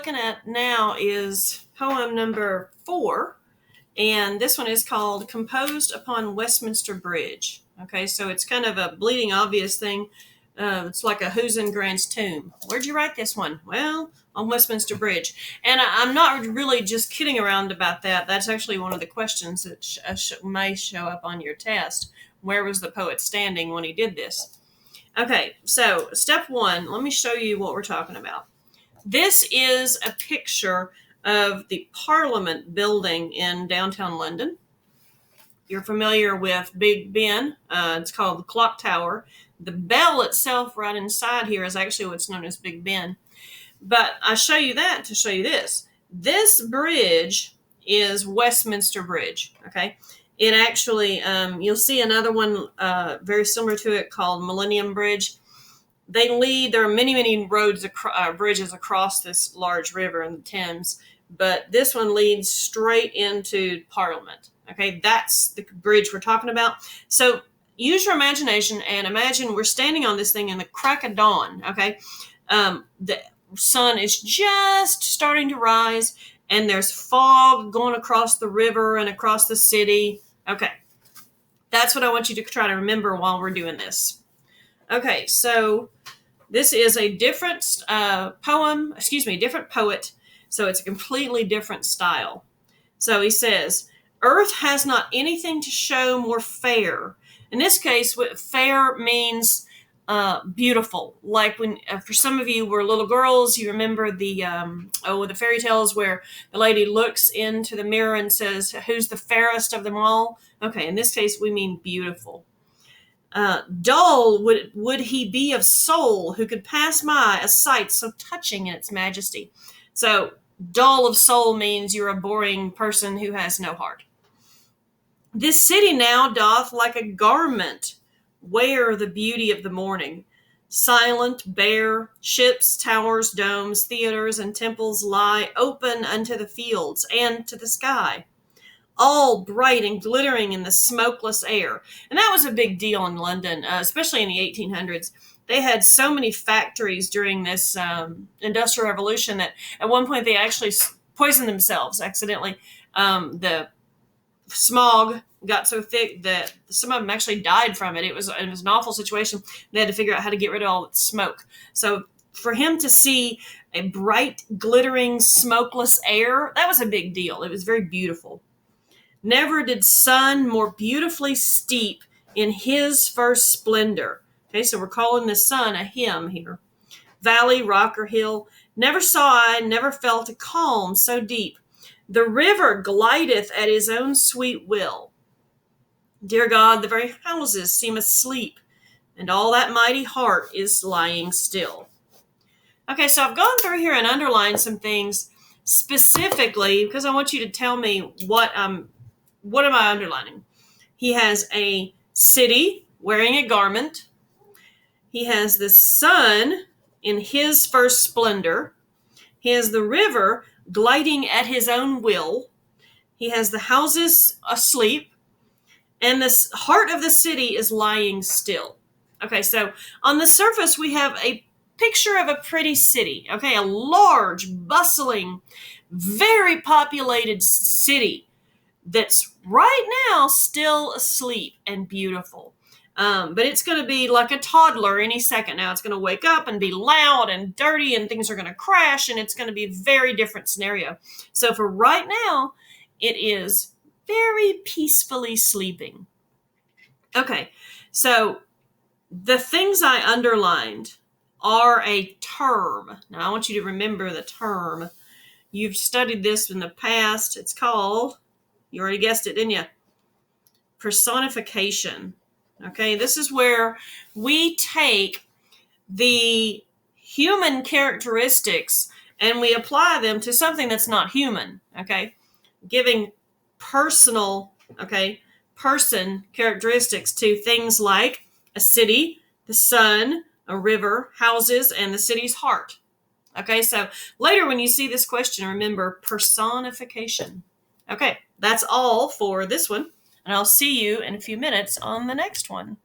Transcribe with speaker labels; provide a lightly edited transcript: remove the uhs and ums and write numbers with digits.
Speaker 1: looking at now is poem number 4, and this one is called Composed Upon Westminster Bridge. Okay, so it's kind of a bleeding obvious thing. It's like a who's in Grant's tomb. Where'd you write this one? Well, on Westminster Bridge. And I'm not really just kidding around about that. That's actually one of the questions that may show up on your test. Where was the poet standing when he did this? Okay, so step 1, let me show you what we're talking about. This is a picture of the Parliament building in downtown London. You're familiar with Big Ben. It's called the Clock Tower. The bell itself right inside here is actually what's known as Big Ben. But I show you that to show you this. This bridge is Westminster Bridge, okay? It actually, you'll see another one very similar to it called Millennium Bridge. There are many roads, bridges across this large river in the Thames, but this one leads straight into Parliament. Okay, that's the bridge we're talking about. So use your imagination and imagine we're standing on this thing in the crack of dawn. Okay, the sun is just starting to rise, and there's fog going across the river and across the city. Okay, that's what I want you to try to remember while we're doing this. Okay, so this is a different different poet. So it's a completely different style. So he says, Earth has not anything to show more fair. In this case, fair means beautiful. Like when, for some of you were little girls, you remember the fairy tales where the lady looks into the mirror and says, who's the fairest of them all? Okay, in this case, we mean beautiful. Dull would he be of soul who could pass by a sight so touching in its majesty. So dull of soul means you're a boring person who has no heart. This city now doth like a garment wear the beauty of the morning. Silent, bare, ships, towers, domes, theaters, and temples lie open unto the fields and to the sky, all bright and glittering in the smokeless air. And that was a big deal in London, especially in the 1800s. They had so many factories during this Industrial Revolution that at one point they actually poisoned themselves accidentally. The smog got so thick that some of them actually died from it. It was an awful situation. They had to figure out how to get rid of all the smoke. So for him to see a bright, glittering, smokeless air, that was a big deal. It was very beautiful. Never did sun more beautifully steep in his first splendor. Okay, so we're calling the sun a hymn here. Valley, rock, or hill, never saw I, never felt a calm so deep. The river glideth at his own sweet will. Dear God, the very houses seem asleep, and all that mighty heart is lying still. Okay, so I've gone through here and underlined some things specifically because I want you to tell me what am I underlining. He has a city wearing a garment. He has the sun in his first splendor. He has the river gliding at his own will. He has the houses asleep. And the heart of the city is lying still. Okay, so on the surface, we have a picture of a pretty city. Okay, a large, bustling, very populated city that's right now still asleep and beautiful. But it's going to be like a toddler any second now. It's going to wake up and be loud and dirty and things are going to crash and it's going to be a very different scenario. So for right now, it is very peacefully sleeping. Okay, so the things I underlined are a term. Now I want you to remember the term. You've studied this in the past. It's called, you already guessed it, didn't you? Personification. Okay, this is where we take the human characteristics and we apply them to something that's not human. Okay, giving person characteristics to things like a city, the sun, a river, houses, and the city's heart. Okay, so later when you see this question, remember personification. Okay, that's all for this one, and I'll see you in a few minutes on the next one.